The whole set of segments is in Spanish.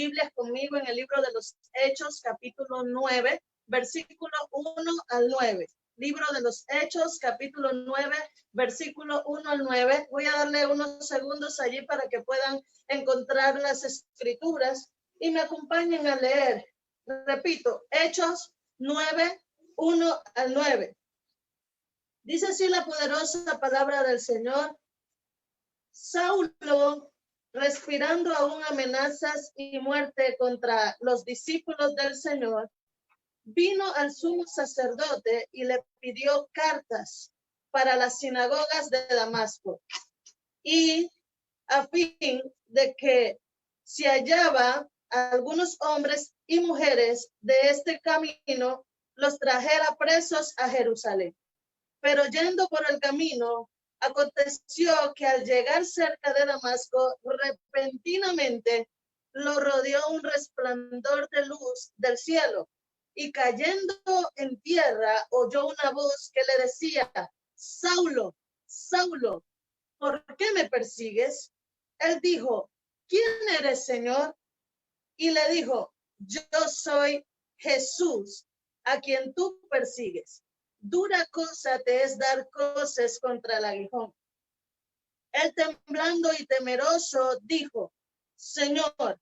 Biblias conmigo en el libro de los Hechos, capítulo 9, versículo 1 al 9. Libro de los Hechos, capítulo 9, versículo 1 al 9. Voy a darle unos segundos allí para que puedan encontrar las escrituras y me acompañen a leer. Repito, Hechos 9, 1 al 9. Dice así la poderosa palabra del Señor. Saulo, respirando aún amenazas y muerte contra los discípulos del Señor, vino al sumo sacerdote y le pidió cartas para las sinagogas de Damasco, y a fin de que si hallaba a algunos hombres y mujeres de este camino, los trajera presos a Jerusalén. Pero yendo por el camino, aconteció que al llegar cerca de Damasco, repentinamente lo rodeó un resplandor de luz del cielo, y cayendo en tierra oyó una voz que le decía: Saulo, Saulo, ¿por qué me persigues? Él dijo: ¿quién eres, Señor? Y le dijo: yo soy Jesús, a quien tú persigues. Dura cosa te es dar coces contra el aguijón. Él, temblando y temeroso, dijo: Señor,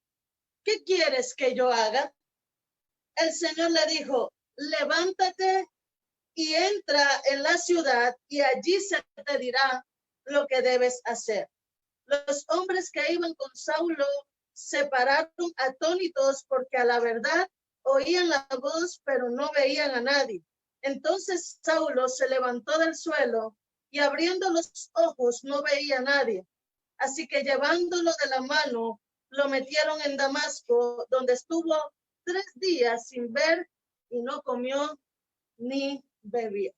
¿qué quieres que yo haga? El Señor le dijo: levántate y entra en la ciudad, y allí se te dirá lo que debes hacer. Los hombres que iban con Saulo se pararon atónitos, porque a la verdad oían la voz, pero no veían a nadie. Entonces Saulo se levantó del suelo y abriendo los ojos no veía a nadie. Así que llevándolo de la mano, lo metieron en Damasco, donde estuvo 3 días sin ver y no comió ni bebió.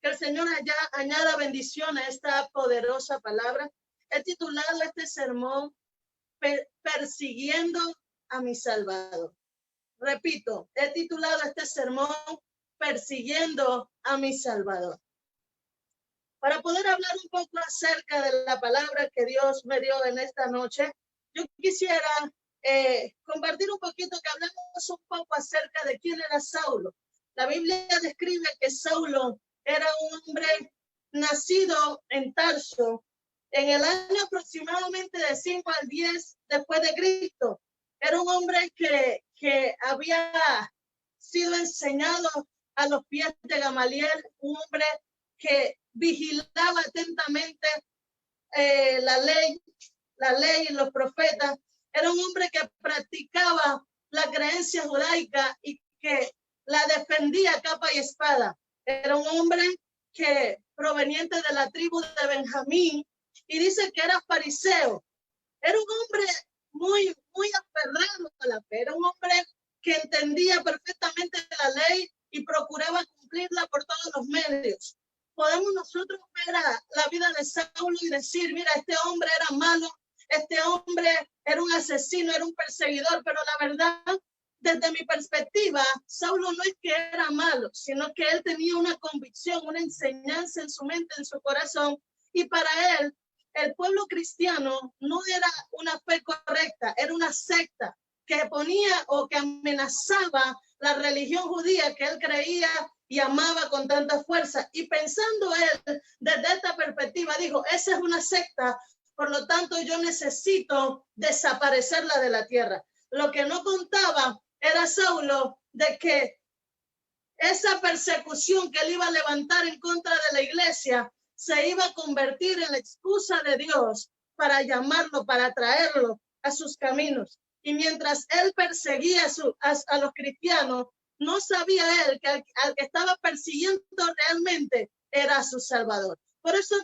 Que el Señor añada bendición a esta poderosa palabra. He titulado este sermón Persiguiendo a mi Salvador. Repito, he titulado este sermón Persiguiendo a mi Salvador. Para poder hablar un poco acerca de la palabra que Dios me dio en esta noche, yo quisiera compartir un poquito, que hablemos un poco acerca de quién era Saulo. La Biblia describe que Saulo era un hombre nacido en Tarso en el año aproximadamente de 5 al 10 después de Cristo. Era un hombre que había sido enseñado a los pies de Gamaliel, un hombre que vigilaba atentamente la ley y los profetas. Era un hombre que practicaba la creencia judaica y que la defendía capa y espada. Era un hombre que proveniente de la tribu de Benjamín, y dice que era fariseo. Era un hombre muy aferrado a la fe. Era un hombre que entendía perfectamente la ley y procuraba cumplirla por todos los medios. Podemos nosotros ver la vida de Saulo y decir: mira, este hombre era malo, este hombre era un asesino, era un perseguidor, pero la verdad, desde mi perspectiva, Saulo no es que era malo, sino que él tenía una convicción, una enseñanza en su mente, en su corazón, y para él, el pueblo cristiano no era una fe correcta, era una secta que ponía o que amenazaba la religión judía que él creía y amaba con tanta fuerza. Y pensando él desde esta perspectiva, dijo: esa es una secta, por lo tanto yo necesito desaparecerla de la tierra. Lo que no contaba era Saulo de que esa persecución que él iba a levantar en contra de la iglesia se iba a convertir en la excusa de Dios para llamarlo, para traerlo a sus caminos. Y mientras él perseguía a los cristianos, no sabía él que al que estaba persiguiendo realmente era su Salvador. Por eso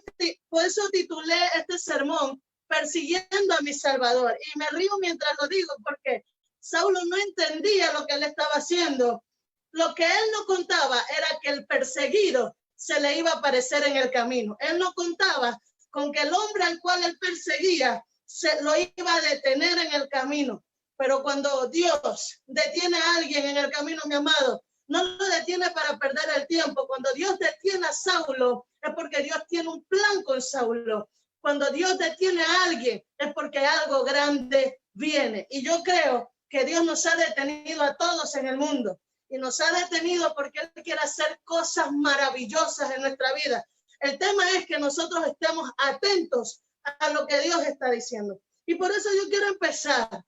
titulé este sermón Persiguiendo a mi Salvador. Y me río mientras lo digo, porque Saulo no entendía lo que él estaba haciendo. Lo que él no contaba era que el perseguido se le iba a aparecer en el camino. Él no contaba con que el hombre al cual él perseguía se lo iba a detener en el camino. Pero cuando Dios detiene a alguien en el camino, mi amado, no lo detiene para perder el tiempo. Cuando Dios detiene a Saulo, es porque Dios tiene un plan con Saulo. Cuando Dios detiene a alguien, es porque algo grande viene. Y yo creo que Dios nos ha detenido a todos en el mundo. Y nos ha detenido porque Él quiere hacer cosas maravillosas en nuestra vida. El tema es que nosotros estemos atentos a lo que Dios está diciendo. Y por eso yo quiero empezar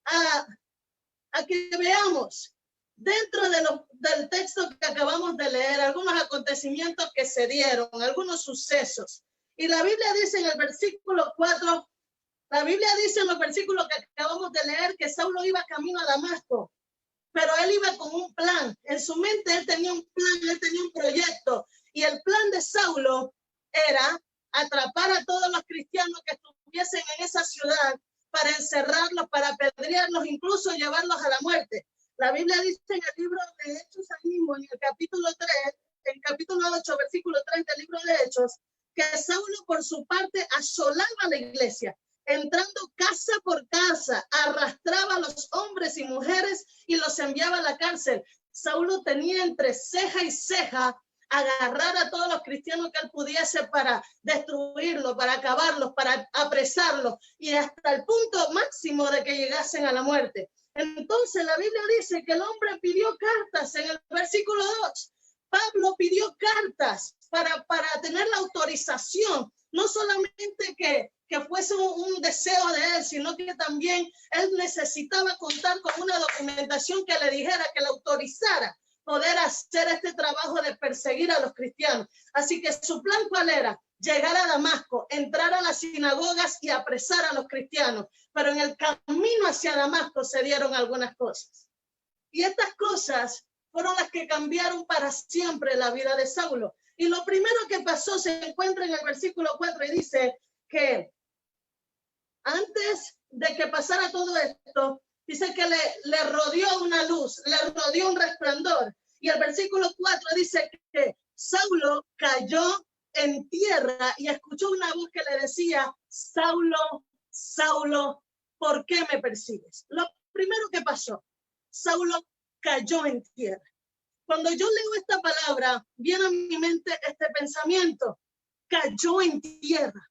a que veamos dentro del texto que acabamos de leer algunos acontecimientos que se dieron, algunos sucesos. Y la Biblia dice en el versículo 4, la Biblia dice en los versículos que acabamos de leer que Saulo iba camino a Damasco, pero él iba con un plan. En su mente él tenía un plan, él tenía un proyecto. Y el plan de Saulo era atrapar a todos los cristianos que estuviesen en esa ciudad para encerrarlos, para apedrearlos, incluso llevarlos a la muerte. La Biblia dice en el libro de Hechos, ahí mismo, en el capítulo 3, en capítulo 8, versículo 30 del libro de Hechos, que Saulo por su parte asolaba la iglesia, entrando casa por casa, arrastraba a los hombres y mujeres y los enviaba a la cárcel. Saulo tenía entre ceja y ceja agarrar a todos los cristianos que él pudiese para destruirlos, para acabarlos, para apresarlos y hasta el punto máximo de que llegasen a la muerte. Entonces la Biblia dice que el hombre pidió cartas en el versículo 2. Pablo pidió cartas para tener la autorización, no solamente que fuese un deseo de él, sino que también él necesitaba contar con una documentación que le dijera, que le autorizara poder hacer este trabajo de perseguir a los cristianos. Así que su plan, ¿cuál era? Llegar a Damasco, entrar a las sinagogas y apresar a los cristianos. Pero en el camino hacia Damasco se dieron algunas cosas. Y estas cosas fueron las que cambiaron para siempre la vida de Saulo. Y lo primero que pasó se encuentra en el versículo 4 y dice que antes de que pasara todo esto, dice que le rodeó una luz, le rodeó un resplandor. Y el versículo 4 dice que Saulo cayó en tierra y escuchó una voz que le decía, Saulo, Saulo, ¿por qué me persigues? Lo primero que pasó, Saulo cayó en tierra. Cuando yo leo esta palabra, viene a mi mente este pensamiento, cayó en tierra.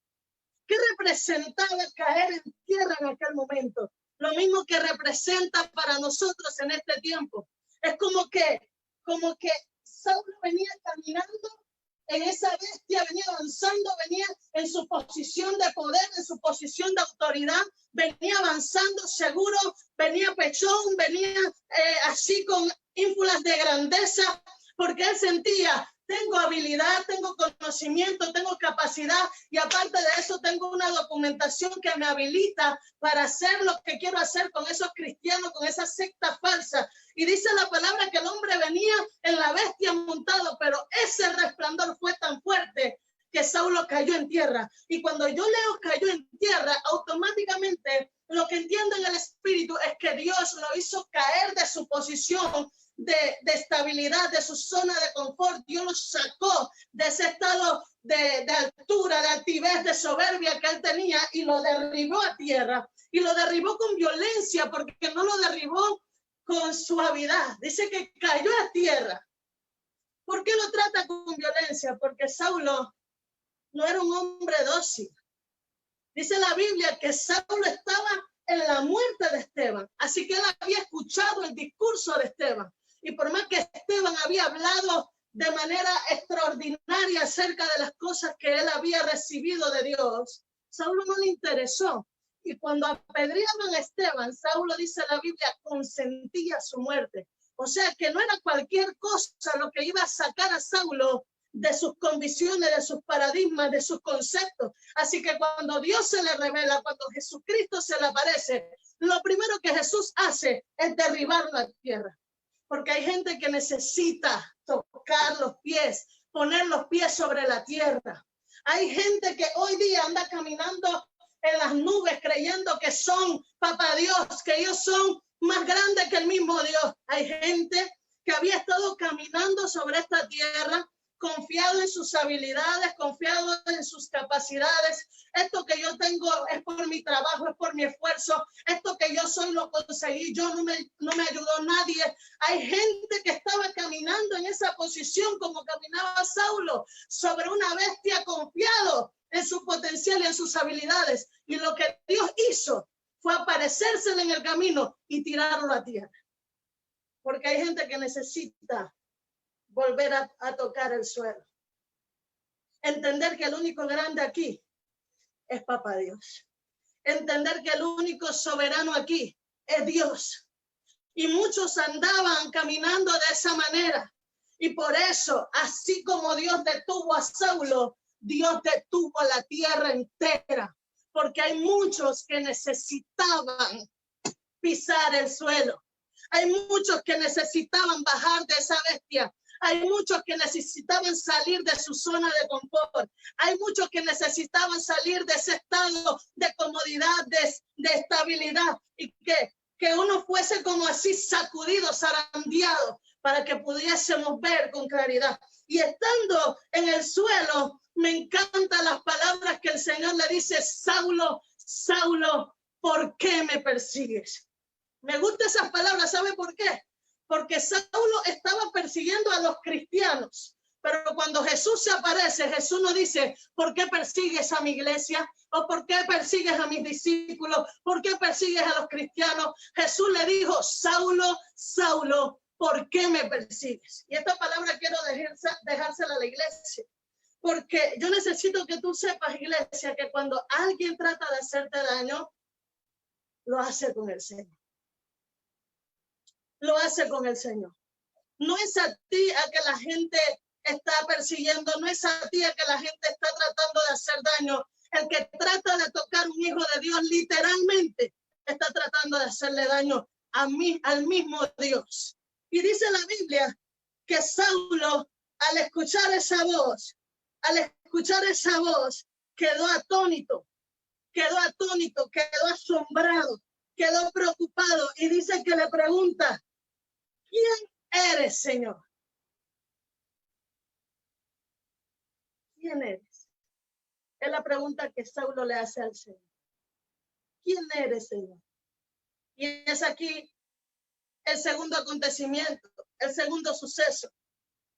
¿Qué representaba caer en tierra en aquel momento? Lo mismo que representa para nosotros en este tiempo. Es como que Saulo venía caminando en esa bestia, venía avanzando, venía en su posición de poder, en su posición de autoridad, venía avanzando seguro, venía pechón, venía así con ínfulas de grandeza, porque él sentía, tengo habilidad, tengo conocimiento, tengo capacidad y aparte de eso tengo una documentación que me habilita para hacer lo que quiero hacer con esos cristianos, con esa secta falsa. Y dice la palabra que el hombre venía en la bestia montado, pero ese resplandor fue tan fuerte que Saulo cayó en tierra. Y cuando yo leo cayó en tierra, automáticamente lo que entiendo en el espíritu es que Dios lo hizo caer de su posición de estabilidad, de su zona de confort. Dios lo sacó de ese estado de altura, de altivez, de soberbia que él tenía y lo derribó a tierra. Y lo derribó con violencia porque no lo derribó con suavidad. Dice que cayó a tierra. ¿Por qué lo trata con violencia? Porque Saulo no era un hombre dócil. Dice la Biblia que Saulo estaba en la muerte de Esteban. Así que él había escuchado el discurso de Esteban. Y por más que Esteban había hablado de manera extraordinaria acerca de las cosas que él había recibido de Dios, Saulo no le interesó. Y cuando apedreaban a Esteban, Saulo, dice la Biblia, consentía su muerte. O sea que no era cualquier cosa lo que iba a sacar a Saulo de sus convicciones, de sus paradigmas, de sus conceptos. Así que cuando Dios se le revela, cuando Jesucristo se le aparece, lo primero que Jesús hace es derribar la tierra. Porque hay gente que necesita tocar los pies, poner los pies sobre la tierra. Hay gente que hoy día anda caminando en las nubes creyendo que son papá Dios, que ellos son más grandes que el mismo Dios. Hay gente que había estado caminando sobre esta tierra, confiado en sus habilidades, confiado en sus capacidades. Esto que yo tengo es por mi trabajo, es por mi esfuerzo. Esto que yo soy lo conseguí, yo no me ayudó nadie. Hay gente que estaba caminando en esa posición como caminaba Saulo, sobre una bestia, confiado en su potencial y en sus habilidades. Y lo que Dios hizo fue aparecérsele en el camino y tirarlo a tierra. Porque hay gente que necesita volver a tocar el suelo. Entender que el único grande aquí es Papá Dios. Entender que el único soberano aquí es Dios. Y muchos andaban caminando de esa manera. Y por eso, así como Dios detuvo a Saulo, Dios detuvo a la tierra entera. Porque hay muchos que necesitaban pisar el suelo. Hay muchos que necesitaban bajar de esa bestia. Hay muchos que necesitaban salir de su zona de confort. Hay muchos que necesitaban salir de ese estado de comodidad, de estabilidad. Y que uno fuese como así sacudido, zarandeado, para que pudiésemos ver con claridad. Y estando en el suelo, me encantan las palabras que el Señor le dice: Saulo, Saulo, ¿por qué me persigues? Me gustan esas palabras, ¿sabe por qué? Porque Saulo estaba persiguiendo a los cristianos, pero cuando Jesús se aparece, Jesús no dice: ¿por qué persigues a mi iglesia? ¿O por qué persigues a mis discípulos? ¿Por qué persigues a los cristianos? Jesús le dijo: Saulo, Saulo, ¿por qué me persigues? Y esta palabra quiero dejársela a la iglesia, porque yo necesito que tú sepas, iglesia, que cuando alguien trata de hacerte daño, lo hace con el Señor. Lo hace con el Señor. No es a ti a que la gente está persiguiendo, no es a ti a que la gente está tratando de hacer daño. El que trata de tocar un hijo de Dios literalmente está tratando de hacerle daño a mí, al mismo Dios. Y dice la Biblia que Saulo, al escuchar esa voz, quedó atónito, quedó asombrado, quedó preocupado, y dice que le pregunta: ¿quién eres, Señor? ¿Quién eres? Es la pregunta que Saulo le hace al Señor. ¿Quién eres, Señor? Y es aquí el segundo acontecimiento, el segundo suceso.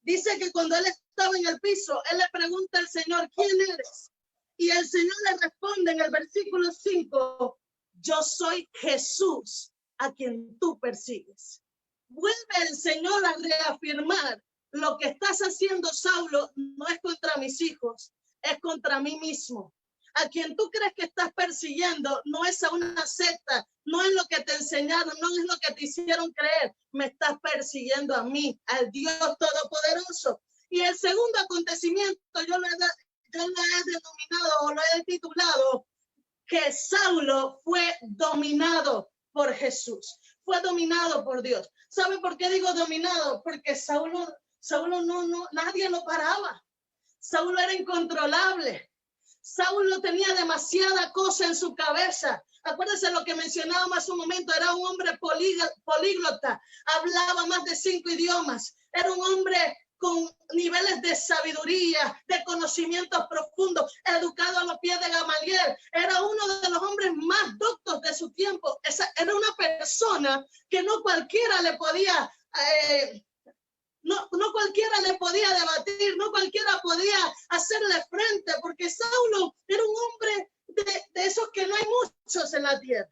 Dice que cuando él estaba en el piso, él le pregunta al Señor: ¿quién eres? Y el Señor le responde en el versículo 5: yo soy Jesús, a quien tú persigues. Vuelve el Señor a reafirmar: lo que estás haciendo, Saulo, no es contra mis hijos, es contra mí mismo. A quien tú crees que estás persiguiendo no es a una secta, no es lo que te enseñaron, no es lo que te hicieron creer. Me estás persiguiendo a mí, al Dios Todopoderoso. Y el segundo acontecimiento yo lo he denominado, o lo he titulado, que Saulo fue dominado por Jesús, fue dominado por Dios. ¿Sabe por qué digo dominado? Porque Saulo nadie lo paraba. Saulo era incontrolable. Saulo tenía demasiada cosa en su cabeza. Acuérdense lo que mencionábamos hace un momento: era un hombre políglota, hablaba más de 5 idiomas, era un hombre con niveles de sabiduría, de conocimientos profundos, educado a los pies de Gamaliel. Era uno de los hombres más doctos de su tiempo. Era una persona que no cualquiera le podía no cualquiera le podía debatir, no cualquiera podía hacerle frente, porque Saulo era un hombre de esos que no hay muchos en la tierra.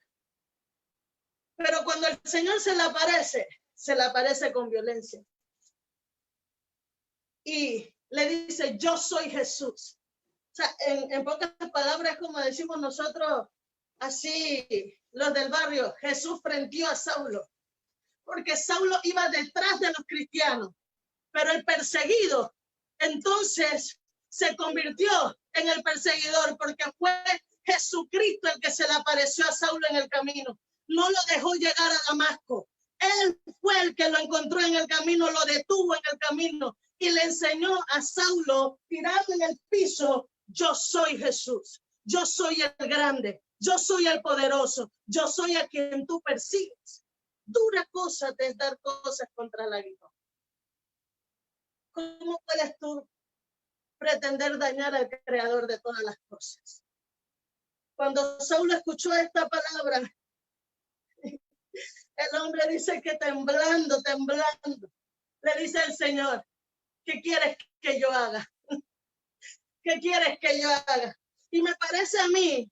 Pero cuando el Señor se le aparece con violencia. Y le dice: yo soy Jesús. O sea, en pocas palabras, como decimos nosotros, así los del barrio, Jesús frenteó a Saulo. Porque Saulo iba detrás de los cristianos. Pero el perseguido entonces se convirtió en el perseguidor, porque fue Jesucristo el que se le apareció a Saulo en el camino. No lo dejó llegar a Damasco. Él fue el que lo encontró en el camino, lo detuvo en el camino y le enseñó a Saulo, tirado en el piso: yo soy Jesús, yo soy el grande, yo soy el poderoso, yo soy a quien tú persigues. Dura cosa es dar cosas contra la vida. ¿Cómo puedes tú pretender dañar al creador de todas las cosas? Cuando Saulo escuchó esta palabra, el hombre dice que temblando, le dice al Señor: ¿qué quieres que yo haga? ¿Qué quieres que yo haga? Y me parece a mí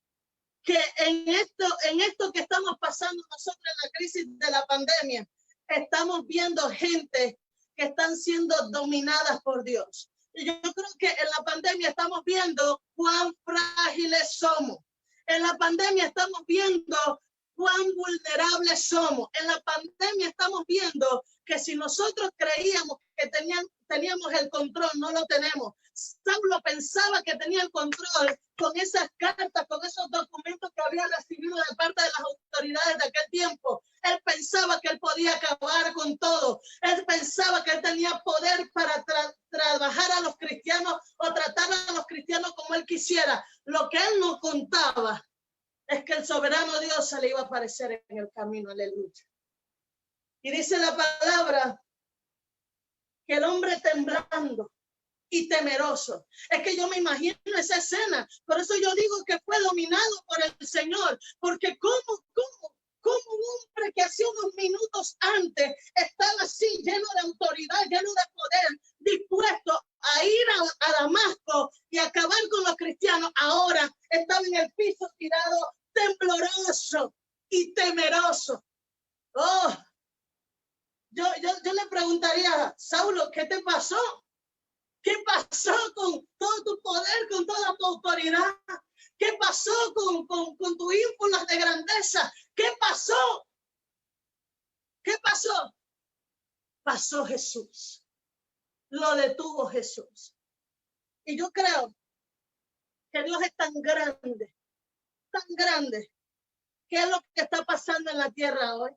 que en esto que estamos pasando nosotros en la crisis de la pandemia, estamos viendo gente que están siendo dominadas por Dios. Y yo creo que en la pandemia estamos viendo cuán frágiles somos. En la pandemia estamos viendo cuán vulnerables somos. En la pandemia estamos viendo que si nosotros creíamos que teníamos el control, no lo tenemos. Saulo pensaba que tenía el control con esas cartas, con esos documentos que había recibido de parte de las autoridades de aquel tiempo. Él pensaba que él podía acabar con todo. Él pensaba que él tenía poder para trabajar a los cristianos o tratar a los cristianos como él quisiera. Lo que él no contaba es que el soberano Dios se le iba a aparecer en el camino. Aleluya. Y dice la palabra que el hombre temblando y temeroso. Es que yo me imagino esa escena. Por eso yo digo que fue dominado por el Señor. Porque ¿cómo un hombre que hace unos minutos antes estaba así, lleno de autoridad, lleno de poder, dispuesto a ir a Damasco y acabar con los cristianos, ahora estaba en el piso tirado, tembloroso y temeroso? Oh, yo le preguntaría, Saulo, ¿qué te pasó? ¿Qué pasó con todo tu poder, con toda tu autoridad? ¿Qué pasó con tu ínfulas de grandeza? ¿Qué pasó? ¿Qué pasó? Pasó Jesús. Lo detuvo Jesús. Y yo creo que Dios es tan grande, que es lo que está pasando en la tierra hoy.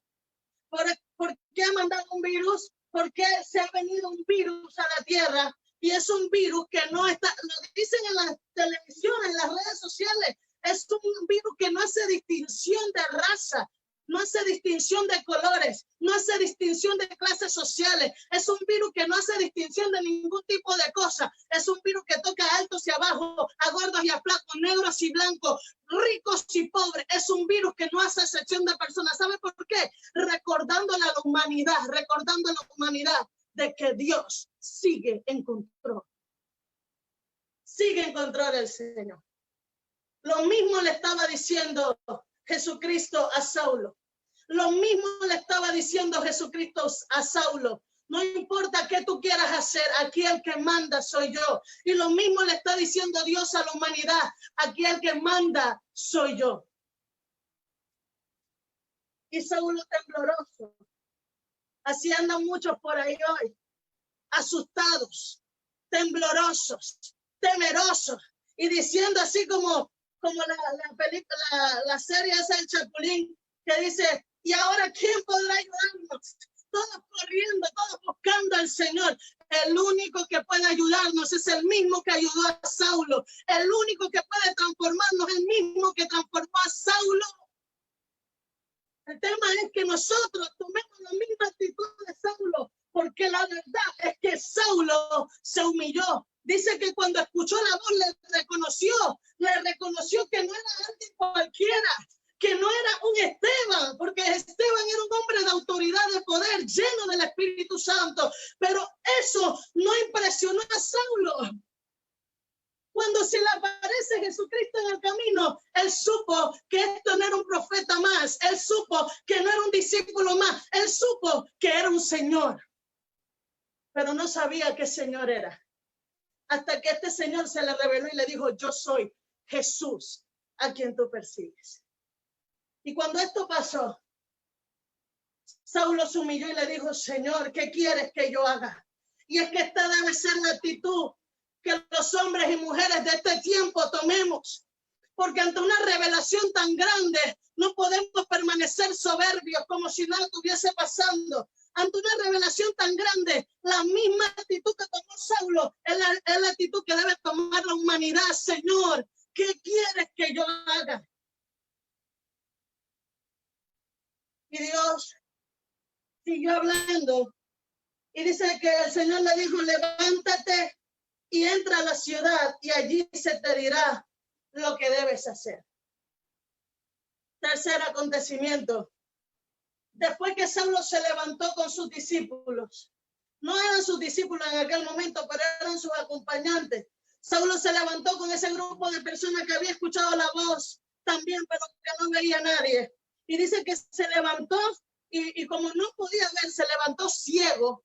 ¿Por qué ha mandado un virus? ¿Por qué se ha venido un virus a la tierra? Y es un virus que no está, lo dicen en la televisión, en las redes sociales, es un virus que no hace distinción de raza, no hace distinción de colores, no hace distinción de clases sociales, es un virus que no hace distinción de ningún tipo de cosa, es un virus que toca a altos y a bajos, a gordos y a flacos, negros y blancos, ricos y pobres, es un virus que no hace excepción de personas. ¿Sabe por qué? Recordándole a la humanidad, de que Dios sigue en control. Sigue en control el Señor. Lo mismo le estaba diciendo Jesucristo a Saulo. Lo mismo le estaba diciendo Jesucristo a Saulo. No importa qué tú quieras hacer, aquí el que manda soy yo. Y lo mismo le está diciendo Dios a la humanidad. Aquí el que manda soy yo. Y Saulo tembloroso. Así andan muchos por ahí hoy, asustados, temblorosos, temerosos, y diciendo así como la película, la serie esa del Chapulín, que dice, ¿y ahora quién podrá ayudarnos? Todos corriendo, todos buscando al Señor. El único que puede ayudarnos es el mismo que ayudó a Saulo. El único que puede transformarnos es el mismo que transformó a Saulo. El tema es que nosotros tomemos la misma actitud de Saulo, porque la verdad es que Saulo se humilló. Dice que cuando escuchó la voz le reconoció que no era alguien cualquiera, que no era un Esteban, porque Esteban era un hombre de autoridad, de poder, lleno del Espíritu Santo. Pero eso no impresionó a Saulo. Cuando se le aparece Jesucristo en el camino, él supo que esto no era un profeta más. Él supo que no era un discípulo más. Él supo que era un Señor. Pero no sabía qué Señor era. Hasta que este Señor se le reveló y le dijo, yo soy Jesús a quien tú persigues. Y cuando esto pasó, Saulo se humilló y le dijo, Señor, ¿qué quieres que yo haga? Y es que esta debe ser la actitud que los hombres y mujeres de este tiempo tomemos, porque ante una revelación tan grande no podemos permanecer soberbios como si nada estuviese pasando. Ante una revelación tan grande, la misma actitud que tomó Saulo es la actitud que debe tomar la humanidad. Señor, ¿qué quieres que yo haga? Y Dios siguió hablando y dice que el Señor le dijo, levántate y entra a la ciudad y allí se te dirá lo que debes hacer. Tercer acontecimiento. Después que Saulo se levantó con sus discípulos, no eran sus discípulos en aquel momento, pero eran sus acompañantes. Saulo se levantó con ese grupo de personas que había escuchado la voz también, pero que no veía a nadie. Y dice que se levantó y como no podía ver, se levantó ciego.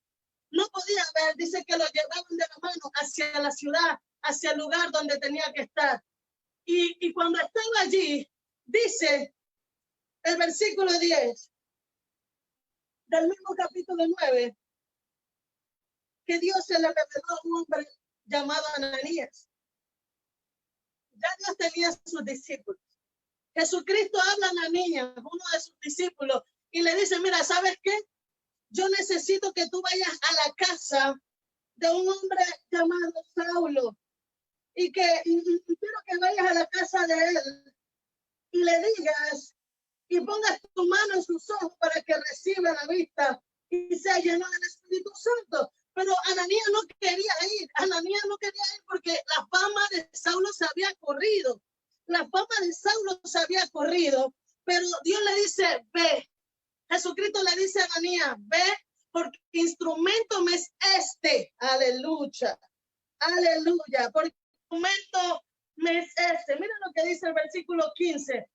No podía ver, dice que lo llevaban de la mano hacia la ciudad, hacia el lugar donde tenía que estar. Y cuando estaba allí, dice el versículo 10 del mismo capítulo 9, que Dios se le reveló a un hombre llamado Ananías. Ya Dios tenía sus discípulos. Jesucristo habla a Ananías, uno de sus discípulos, y le dice, mira, ¿sabes qué? Yo necesito que tú vayas a la casa de un hombre llamado Saulo y quiero que vayas a la casa de él y le digas y pongas tu mano en sus ojos para que reciba la vista y sea lleno del Espíritu Santo. Pero Ananías no quería ir. Ananías no quería ir porque la fama de Saulo se había corrido. La fama de Saulo se había corrido, pero Dios le dice, ve. Jesucristo le dice a Ananías, ve, porque instrumento me es este. Aleluya. Aleluya. Porque instrumento me es este. Mira lo que dice el versículo 15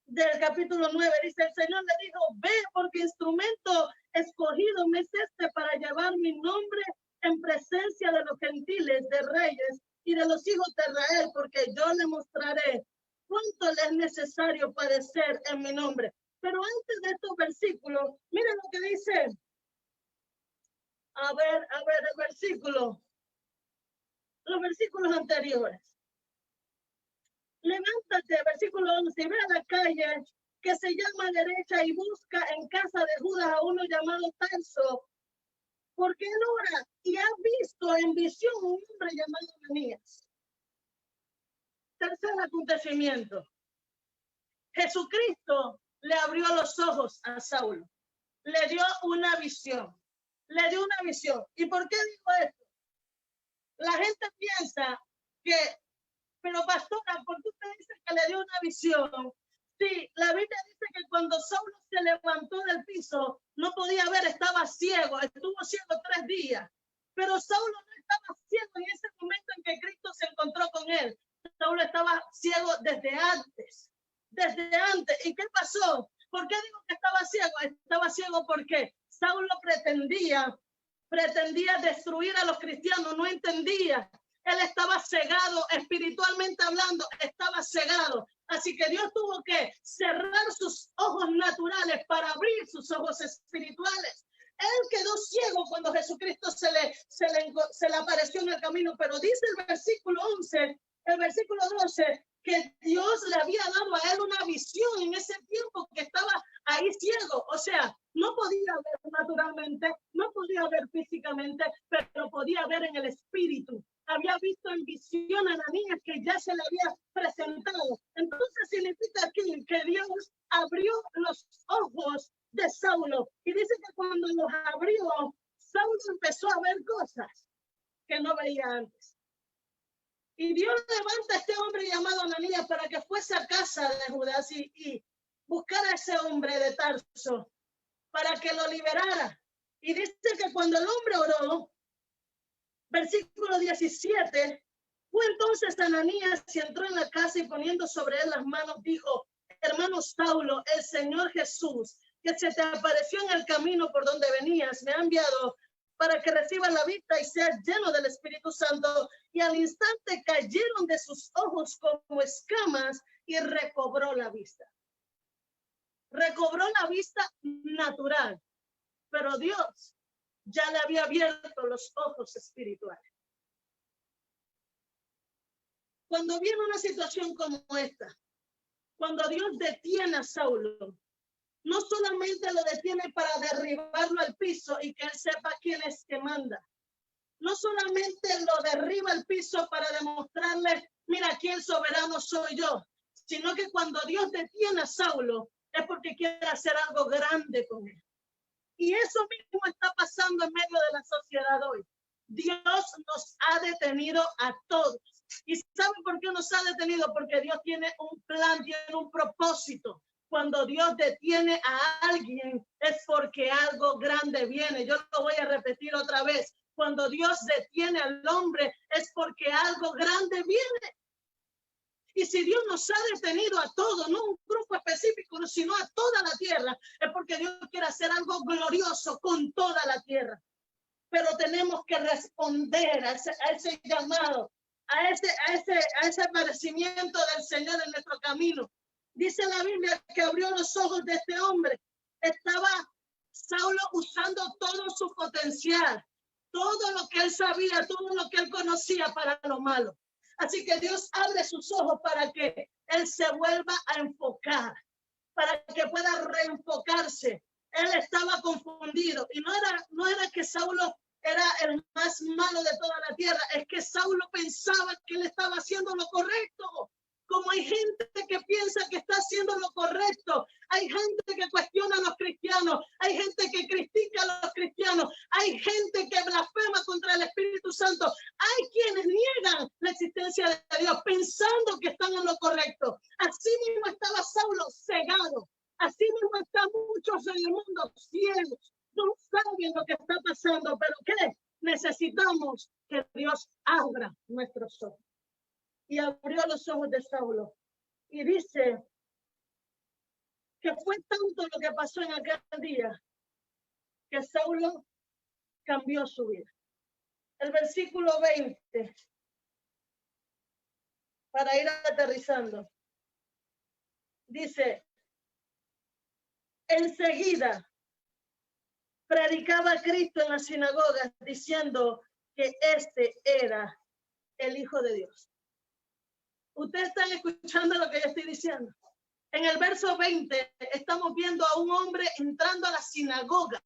del capítulo 9. Dice, el Señor le dijo, ve, porque instrumento escogido me es este para llevar mi nombre en presencia de los gentiles, de reyes y de los hijos de Israel, porque yo le mostraré cuánto le es necesario padecer en mi nombre. Pero antes de estos versículos, miren lo que dice. A ver, el versículo. Los versículos anteriores. Levántate, versículo 11, y ve a la calle que se llama derecha y busca en casa de Judas a uno llamado Tarso, porque él ora y ha visto en visión un hombre llamado Ananías. Tercer acontecimiento. Jesucristo le abrió los ojos a Saulo. Le dio una visión. Le dio una visión. ¿Y por qué digo esto? La gente piensa que, pero pastora, ¿por qué usted dice que le dio una visión? Sí, la Biblia dice que cuando Saulo se levantó del piso, no podía ver, estaba ciego, estuvo ciego 3 días. Pero Saulo no estaba ciego en ese momento en que Cristo se encontró con él. Saulo estaba ciego desde antes. Desde antes. ¿Y qué pasó? ¿Por qué digo que estaba ciego? Estaba ciego porque Saulo pretendía destruir a los cristianos, no entendía. Él estaba cegado, espiritualmente hablando, estaba cegado. Así que Dios tuvo que cerrar sus ojos naturales para abrir sus ojos espirituales. Él quedó ciego cuando Jesucristo se le apareció en el camino, pero dice el versículo 11, el versículo 12, que Dios le había dado a él una visión en ese tiempo que estaba ahí ciego. O sea, no podía ver naturalmente, no podía ver físicamente, pero podía ver en el espíritu. Había visto en visión a Ananías que ya se le había presentado. Entonces significa aquí que Dios abrió los ojos de Saulo. Y dice que cuando los abrió, Saulo empezó a ver cosas que no veía antes. Y Dios levanta a este hombre llamado Ananías para que fuese a casa de Judas y buscara a ese hombre de Tarso para que lo liberara. Y dice que cuando el hombre oró, versículo 17, fue entonces Ananías y entró en la casa y poniendo sobre él las manos dijo, hermano Saulo, el Señor Jesús, que se te apareció en el camino por donde venías, me ha enviado para que reciba la vista y sea lleno del Espíritu Santo. Y al instante cayeron de sus ojos como escamas y recobró la vista. Recobró la vista natural, pero Dios ya le había abierto los ojos espirituales. Cuando viene una situación como esta, cuando Dios detiene a Saulo, no solamente lo detiene para derribarlo al piso y que él sepa quién es que manda. No solamente lo derriba al piso para demostrarle, mira, aquí el soberano soy yo, sino que cuando Dios detiene a Saulo es porque quiere hacer algo grande con él. Y eso mismo está pasando en medio de la sociedad hoy. Dios nos ha detenido a todos. ¿Y saben por qué nos ha detenido? Porque Dios tiene un plan, tiene un propósito. Cuando Dios detiene a alguien es porque algo grande viene. Yo lo voy a repetir otra vez. Cuando Dios detiene al hombre es porque algo grande viene. Y si Dios nos ha detenido a todos, no un grupo específico, sino a toda la tierra, es porque Dios quiere hacer algo glorioso con toda la tierra. Pero tenemos que responder a ese llamado, a ese aparecimiento del Señor en nuestro camino. Dice la Biblia que abrió los ojos de este hombre. Estaba Saulo usando todo su potencial, todo lo que él sabía, todo lo que él conocía para lo malo. Así que Dios abre sus ojos para que él se vuelva a enfocar, para que pueda reenfocarse. Él estaba confundido y no era que Saulo era el más malo de toda la tierra, es que Saulo pensaba que él estaba haciendo lo correcto. Como hay gente que piensa que está haciendo lo correcto, hay gente que cuestiona a los cristianos, hay gente que critica a los cristianos, hay gente que blasfema contra el Espíritu Santo, hay quienes niegan la existencia de Dios pensando que están en lo correcto. Así mismo estaba Saulo cegado, así mismo están muchos en el mundo ciegos, no saben lo que está pasando, pero ¿qué? Necesitamos que Dios abra nuestros ojos. Y abrió los ojos de Saulo. Y dice que fue tanto lo que pasó en aquel día que Saulo cambió su vida. El versículo 20, para ir aterrizando, dice, enseguida predicaba a Cristo en las sinagogas diciendo que este era el Hijo de Dios. Ustedes están escuchando lo que yo estoy diciendo. En el verso 20 estamos viendo a un hombre entrando a las sinagogas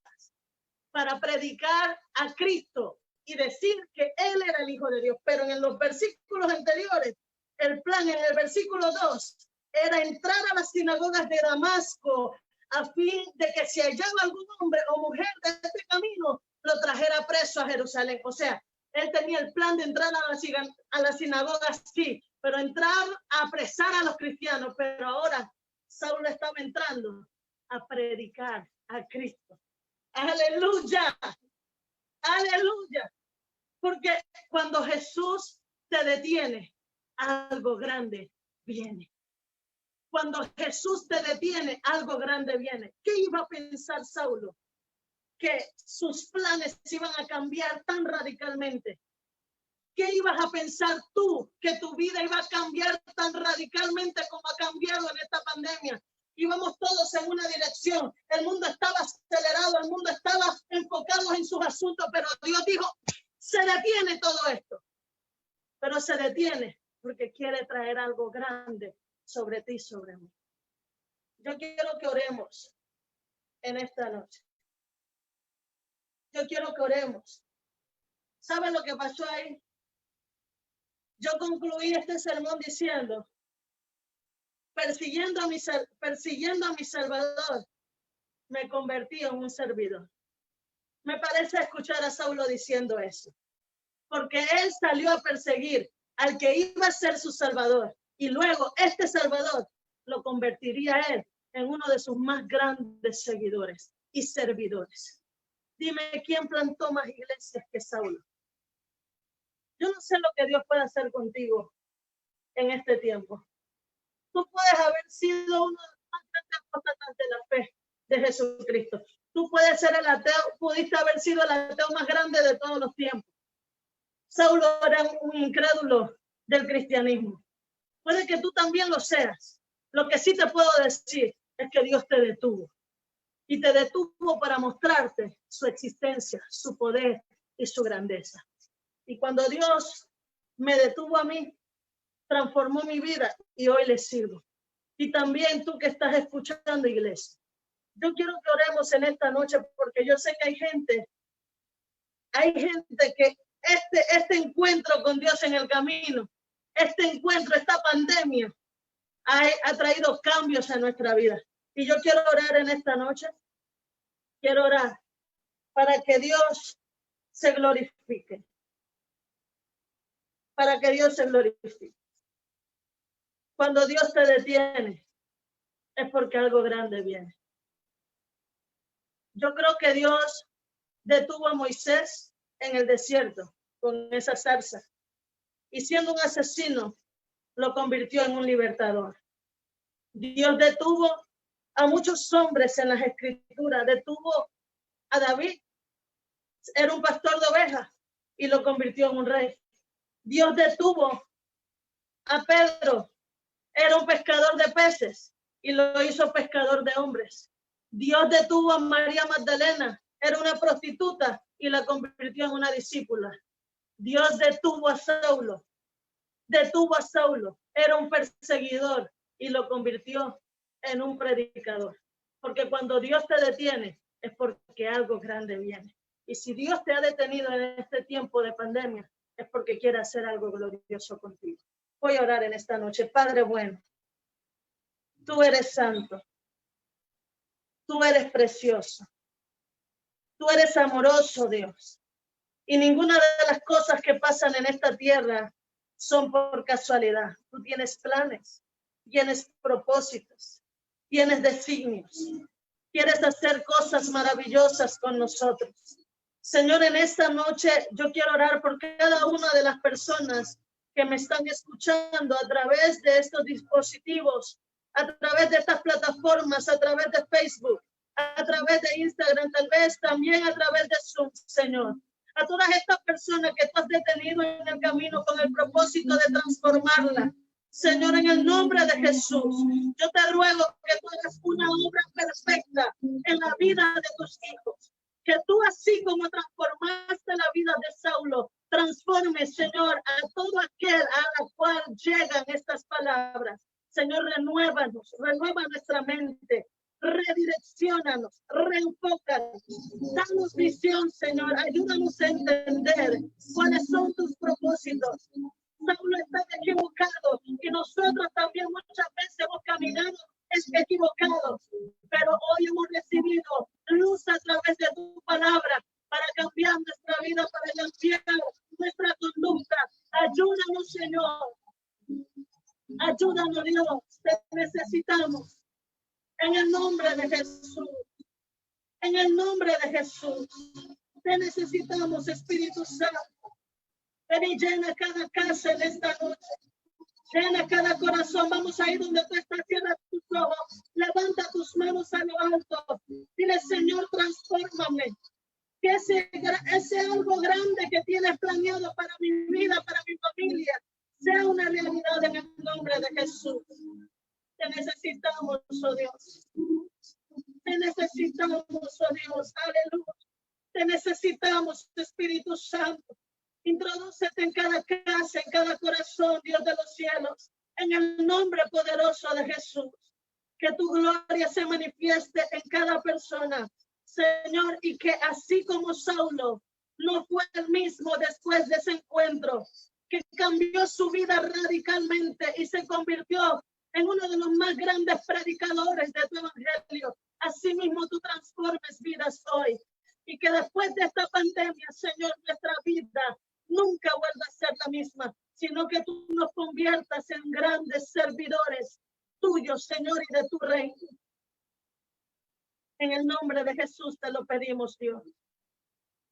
para predicar a Cristo y decir que él era el Hijo de Dios. Pero en los versículos anteriores, el plan en el versículo 2 era entrar a las sinagogas de Damasco a fin de que si hallaba algún hombre o mujer de este camino, lo trajera preso a Jerusalén. O sea, él tenía el plan de entrar a las sinagogas, sí, pero entrar a apresar a los cristianos. Pero ahora Saulo estaba entrando a predicar a Cristo. Aleluya, aleluya. Porque cuando Jesús te detiene, algo grande viene. Cuando Jesús te detiene, algo grande viene. ¿Qué iba a pensar Saulo? Que sus planes iban a cambiar tan radicalmente. ¿Qué ibas a pensar tú? Que tu vida iba a cambiar tan radicalmente como ha cambiado en esta pandemia. Íbamos todos en una dirección. El mundo estaba acelerado, el mundo estaba enfocado en sus asuntos, pero Dios dijo, se detiene todo esto. Pero se detiene porque quiere traer algo grande sobre ti y sobre mí. Yo quiero que oremos en esta noche. Yo quiero que oremos. ¿Saben lo que pasó ahí? Yo concluí este sermón diciendo, persiguiendo a mi Salvador, me convertí en un servidor. Me parece escuchar a Saulo diciendo eso, porque él salió a perseguir al que iba a ser su Salvador, y luego este Salvador lo convertiría a él en uno de sus más grandes seguidores y servidores. Dime, ¿quién plantó más iglesias que Saulo? Yo no sé lo que Dios puede hacer contigo en este tiempo. Tú puedes haber sido uno de los más grandes apóstoles de la fe de Jesucristo. Tú puedes ser el ateo, pudiste haber sido el ateo más grande de todos los tiempos. Saulo era un incrédulo del cristianismo. Puede que tú también lo seas. Lo que sí te puedo decir es que Dios te detuvo. Y te detuvo para mostrarte su existencia, su poder y su grandeza. Y cuando Dios me detuvo a mí, transformó mi vida y hoy le sirvo. Y también tú que estás escuchando, iglesia. Yo quiero que oremos en esta noche porque yo sé que hay gente que este encuentro con Dios en el camino, este encuentro, esta pandemia, ha traído cambios a nuestra vida. Y yo quiero orar en esta noche. Quiero orar para que Dios se glorifique. Para que Dios se glorifique. Cuando Dios te detiene, es porque algo grande viene. Yo creo que Dios detuvo a Moisés en el desierto con esa zarza. Y siendo un asesino, lo convirtió en un libertador. Dios detuvo a muchos hombres en las escrituras. Detuvo a David, era un pastor de ovejas, y lo convirtió en un rey. Dios detuvo a Pedro, era un pescador de peces, y lo hizo pescador de hombres. Dios detuvo a María Magdalena, era una prostituta, y la convirtió en una discípula. Dios detuvo a Saulo, era un perseguidor, y lo convirtió en un predicador. Porque cuando Dios te detiene, es porque algo grande viene. Y si Dios te ha detenido en este tiempo de pandemia, es porque quiere hacer algo glorioso contigo. Voy a orar en esta noche. Padre bueno, tú eres santo, tú eres precioso, tú eres amoroso, Dios. Y ninguna de las cosas que pasan en esta tierra son por casualidad. Tú tienes planes, tienes propósitos, tienes designios. Quieres hacer cosas maravillosas con nosotros. Señor, en esta noche yo quiero orar por cada una de las personas que me están escuchando a través de estos dispositivos, a través de estas plataformas, a través de Facebook, a través de Instagram, tal vez también a través de Zoom, Señor. A todas estas personas que tú has detenido en el camino con el propósito de transformarla. Señor, en el nombre de Jesús, yo te ruego que tú hagas una obra perfecta en la vida de tus hijos. Que tú, así como transformaste la vida de Saulo, transformes, Señor, a todo aquel a la cual llegan estas palabras. Señor, renuévanos, renueva nuestra mente, redirecciónanos, reenfócanos, danos visión, Señor, ayúdanos a entender cuáles son tus propósitos. Saulo está equivocado y nosotros también muchas veces hemos caminado equivocados, pero hoy hemos recibido luz a través de tu palabra para cambiar nuestra vida, para cambiar nuestra conducta. Ayúdanos, Señor. Ayúdanos, Dios. Te necesitamos. En el nombre de Jesús. En el nombre de Jesús. Te necesitamos, Espíritu Santo. Ven y llena cada casa en esta noche. Llena cada corazón. Vamos a ir donde tú estás. Cierra tus ojos. Levanta tus manos a lo alto. Dile, Señor, transfórmame. Que ese algo grande que tienes planeado para mi vida, para mi familia, sea una realidad en el nombre de Jesús. Te necesitamos, oh Dios. Te necesitamos, oh Dios. Aleluya. Te necesitamos, Espíritu Santo. Introdúcete en cada casa, en cada corazón, Dios de los cielos, en el nombre poderoso de Jesús. Que tu gloria se manifieste en cada persona, Señor, y que así como Saulo no fue el mismo después de ese encuentro, que cambió su vida radicalmente y se convirtió en uno de los más grandes predicadores de tu evangelio. Así mismo tú transformes vidas hoy, y que después de esta pandemia, Señor, nuestra vida nunca vuelva a ser la misma, sino que tú nos conviertas en grandes servidores tuyos, Señor, y de tu reino. En el nombre de Jesús te lo pedimos, Dios.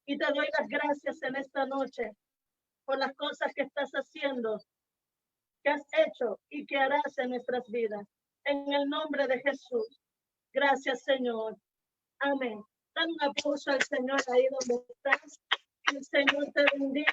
Y te doy las gracias en esta noche por las cosas que estás haciendo, que has hecho y que harás en nuestras vidas. En el nombre de Jesús. Gracias, Señor. Amén. Dan un aplauso al Señor ahí donde estás. Que el Señor te bendiga.